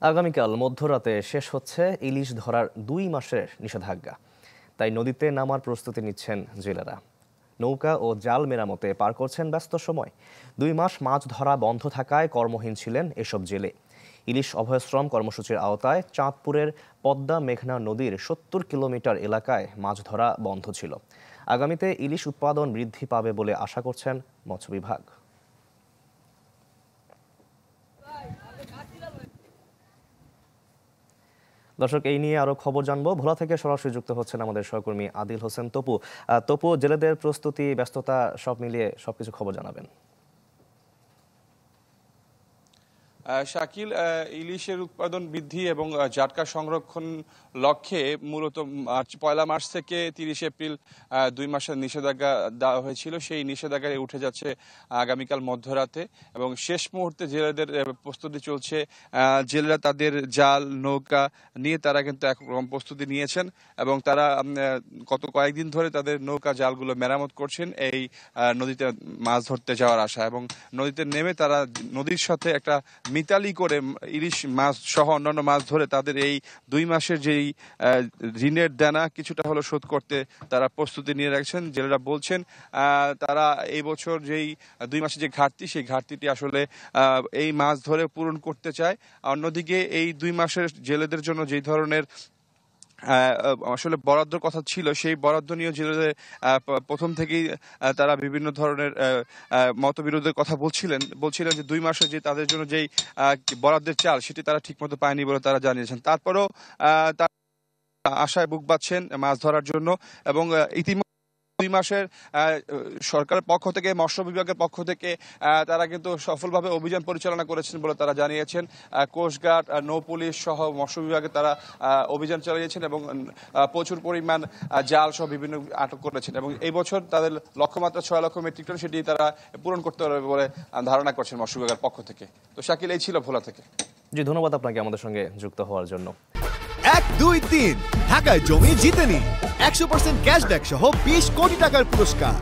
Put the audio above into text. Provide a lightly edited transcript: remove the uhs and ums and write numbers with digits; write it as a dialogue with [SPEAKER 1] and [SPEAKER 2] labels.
[SPEAKER 1] আগামীকাল মধ্যরাতে শেষ হচ্ছে ইলিশ ধরার ২ মাসের নিষেধাজ্ঞা। তাই নদীতে নামার প্রস্তুতি নিচ্ছেন জেলেরা। নৌকা ও জাল মেরামতে পার করছেন ব্যস্ত সময়। ২ মাস মাছ ধরা বন্ধ থাকায় কর্মহীন ছিলেন এসব জেলে। ইলিশ অভয়শ্রম কর্মসূচির আওতায় চাঁদপুরের পদ্মা মেঘনা নদীর ৭০ কিলোমিটার এলাকায় মাছ ধরা বন্ধ ছিল। আগামীতে ইলিশ উৎপাদন বৃদ্ধি পাবে বলে আশা করছেন মৎস্য বিভাগ। দর্শক, এই নিয়ে আরো খবর জানবো। ভোলা থেকে সরাসরি যুক্ত হচ্ছেন আমাদের সহকর্মী আদিল হোসেন তপু। তপু, জেলেদের প্রস্তুতি, ব্যস্ততা সব মিলিয়ে সবকিছু খবর জানাবেন।
[SPEAKER 2] শাকিল, ইলিশের উৎপাদন বৃদ্ধি এবং জাটকা সংরক্ষণ লক্ষ্যে মূলত ১ মার্চ থেকে ৩০ এপ্রিল ২ মাসের নিষেধাজ্ঞা দেওয়া হয়েছিল। সেই নিষেধাজ্ঞায় উঠে যাচ্ছে আগামীকাল মধ্যরাতে এবং শেষ মুহূর্তে জেলেদের প্রস্তুতি চলছে। জেলেরা তাদের জাল নৌকা নিয়ে তারা কিন্তু একরকম প্রস্তুতি নিয়েছেন এবং তারা গত কয়েকদিন ধরে তাদের নৌকা জালগুলো মেরামত করছেন এই নদীতে মাছ ধরতে যাওয়ার আশা, এবং নদীতে নেমে তারা নদীর সাথে একটা মিতালি করে ইলিশ মাছ সহ অন্যান্য মাছ ধরে তাদের এই ২ মাসের যেই ঋণের দেনা কিছুটা হলো শোধ করতে তারা প্রস্তুতি নিয়ে রাখছেন। জেলেরা বলছেন তারা এই বছর যেই ২ মাসের যে ঘাটতি, সেই ঘাটতিটি আসলে এই মাছ ধরে পূরণ করতে চায়। অন্যদিকে এই ২ মাসের জেলেদের জন্য যেই ধরনের আসলে বরাদ্দর কথা ছিল, সেই বরাদ্দ নিয়ে জেলেদের প্রথম থেকেই তারা বিভিন্ন ধরনের মতবিরোধের কথা বলছিলেন যে ২ মাসে যে তাদের জন্য যেই বরাদ্দের চাল সেটি তারা ঠিকমতো পায়নি বলে তারা জানিয়েছেন। তারপরেও তারা আশায় বুক বাঁধছেন মাছ ধরার জন্য এবং ইতিমধ্যে ২ মাসের সরকারের পক্ষ থেকে, মৎস্য বিভাগের পক্ষ থেকে তারা কিন্তু সফলভাবে অভিযান পরিচালনা করেছেন বলে তারা জানিয়েছেন। কোস্টগার্ড, নৌ পুলিশ সহ মৎস্য বিভাগে তারা অভিযান চালিয়েছেন এবং প্রচুর পরিমাণ জাল সহ বিভিন্ন আটক করেছেন এবং এই বছর তাদের লক্ষ্যমাত্রা ৬ লক্ষ মেট্রিক টন, সেটি তারা পূরণ করতে পারবে বলে ধারণা করছেন মৎস্য বিভাগের পক্ষ থেকে। তো শাকিল, এই ছিল ভোলা থেকে।
[SPEAKER 1] জি, ধন্যবাদ আপনাকে আমাদের সঙ্গে যুক্ত হওয়ার জন্য।
[SPEAKER 3] ১, ২, ৩ ঢাকায় জমি জিতে নিন ১০০% ক্যাশব্যাক সহ ২০ কোটি টাকার পুরস্কার।